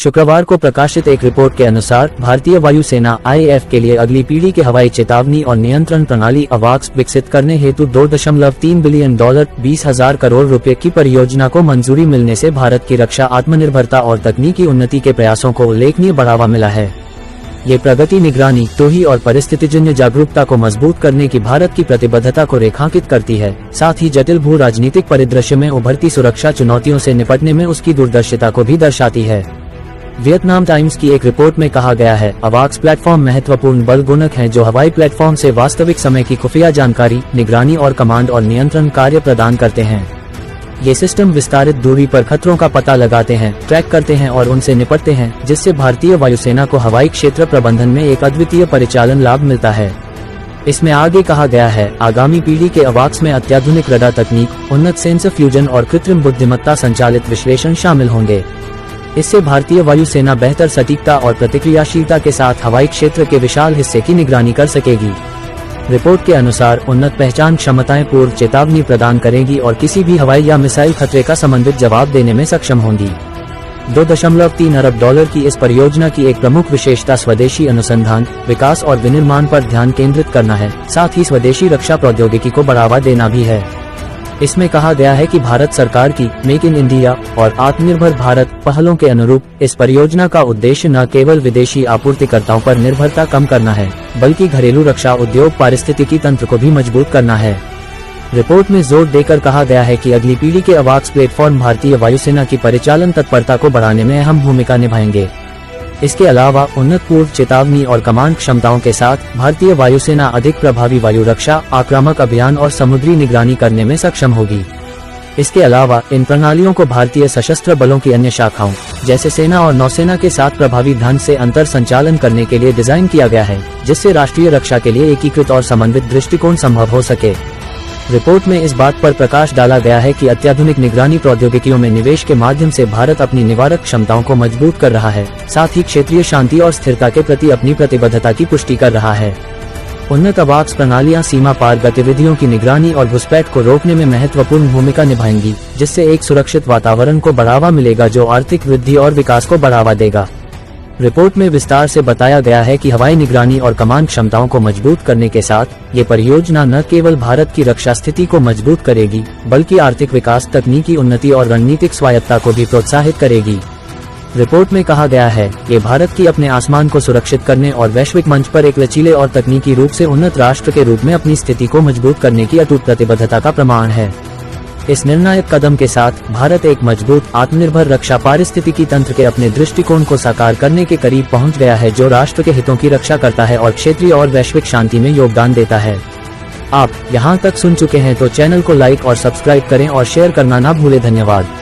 शुक्रवार को प्रकाशित एक रिपोर्ट के अनुसार भारतीय वायुसेना IAF के लिए अगली पीढ़ी के हवाई चेतावनी और नियंत्रण प्रणाली अवाक्स विकसित करने हेतु $2.3 बिलियन 20,000 करोड़ रुपए की परियोजना को मंजूरी मिलने से भारत की रक्षा आत्मनिर्भरता और तकनीकी उन्नति के प्रयासों को उल्लेखनीय बढ़ावा मिला है। ये प्रगति निगरानी, टोही और परिस्थितिजन्य जागरूकता को मजबूत करने की भारत की प्रतिबद्धता को रेखांकित करती है, साथ ही जटिल भू राजनीतिक परिदृश्य में उभरती सुरक्षा चुनौतियों से निपटने में उसकी दूरदर्शिता को भी दर्शाती है। वियतनाम टाइम्स की एक रिपोर्ट में कहा गया है, अवाक्स प्लेटफॉर्म महत्वपूर्ण बल गुणक हैं जो हवाई प्लेटफॉर्म से वास्तविक समय की खुफिया जानकारी, निगरानी और कमांड और नियंत्रण कार्य प्रदान करते हैं। ये सिस्टम विस्तारित दूरी पर खतरों का पता लगाते हैं, ट्रैक करते हैं और उनसे निपटते हैं, जिससे भारतीय वायुसेना को हवाई क्षेत्र प्रबंधन में एक अद्वितीय परिचालन लाभ मिलता है। इसमें आगे कहा गया है, आगामी पीढ़ी के अवाक्स में अत्याधुनिक रडार तकनीक, उन्नत सेंसर फ्यूजन और कृत्रिम बुद्धिमत्ता संचालित विश्लेषण शामिल होंगे। इससे भारतीय वायुसेना बेहतर सटीकता और प्रतिक्रियाशीलता के साथ हवाई क्षेत्र के विशाल हिस्से की निगरानी कर सकेगी। रिपोर्ट के अनुसार उन्नत पहचान क्षमताएं पूर्व चेतावनी प्रदान करेंगी और किसी भी हवाई या मिसाइल खतरे का समन्वित जवाब देने में सक्षम होंगी। $2.3 अरब की इस परियोजना की एक प्रमुख विशेषता स्वदेशी अनुसंधान, विकास और विनिर्माण पर ध्यान केंद्रित करना है, साथ ही स्वदेशी रक्षा प्रौद्योगिकी को बढ़ावा देना भी है। इसमें कहा गया है कि भारत सरकार की मेक इन इंडिया और आत्मनिर्भर भारत पहलों के अनुरूप इस परियोजना का उद्देश्य न केवल विदेशी आपूर्तिकर्ताओं पर निर्भरता कम करना है, बल्कि घरेलू रक्षा उद्योग पारिस्थितिकी तंत्र को भी मजबूत करना है। रिपोर्ट में जोर देकर कहा गया है कि अगली पीढ़ी के अवाक्स प्लेटफॉर्म भारतीय वायुसेना की परिचालन तत्परता को बढ़ाने में अहम भूमिका निभाएंगे। इसके अलावा उन्नत पूर्व चेतावनी और कमांड क्षमताओं के साथ भारतीय वायुसेना अधिक प्रभावी वायु रक्षा, आक्रामक अभियान और समुद्री निगरानी करने में सक्षम होगी। इसके अलावा इन प्रणालियों को भारतीय सशस्त्र बलों की अन्य शाखाओं जैसे सेना और नौसेना के साथ प्रभावी ढंग से अंतर संचालन करने के लिए डिजाइन किया गया है, जिससे राष्ट्रीय रक्षा के लिए एकीकृत और समन्वित दृष्टिकोण संभव हो सके। रिपोर्ट में इस बात पर प्रकाश डाला गया है कि अत्याधुनिक निगरानी प्रौद्योगिकियों में निवेश के माध्यम से भारत अपनी निवारक क्षमताओं को मजबूत कर रहा है, साथ ही क्षेत्रीय शांति और स्थिरता के प्रति अपनी प्रतिबद्धता की पुष्टि कर रहा है। उन्नत अवाक्स प्रणालियां सीमा पार गतिविधियों की निगरानी और घुसपैठ को रोकने में महत्वपूर्ण भूमिका निभाएंगी, जिससे एक सुरक्षित वातावरण को बढ़ावा मिलेगा जो आर्थिक वृद्धि और विकास को बढ़ावा देगा। रिपोर्ट में विस्तार से बताया गया है कि हवाई निगरानी और कमांड क्षमताओं को मजबूत करने के साथ ये परियोजना न केवल भारत की रक्षा स्थिति को मजबूत करेगी, बल्कि आर्थिक विकास, तकनीकी उन्नति और रणनीतिक स्वायत्तता को भी प्रोत्साहित करेगी। रिपोर्ट में कहा गया है, ये भारत की अपने आसमान को सुरक्षित करने और वैश्विक मंच पर एक लचीले और तकनीकी रूप से उन्नत राष्ट्र के रूप में अपनी स्थिति को मजबूत करने की अटूट प्रतिबद्धता का प्रमाण है। इस निर्णायक कदम के साथ भारत एक मजबूत, आत्मनिर्भर रक्षा पारिस्थितिकी तंत्र के अपने दृष्टिकोण को साकार करने के करीब पहुंच गया है, जो राष्ट्र के हितों की रक्षा करता है और क्षेत्रीय और वैश्विक शांति में योगदान देता है। आप यहां तक सुन चुके हैं तो चैनल को लाइक और सब्सक्राइब करें और शेयर करना ना भूलें। धन्यवाद।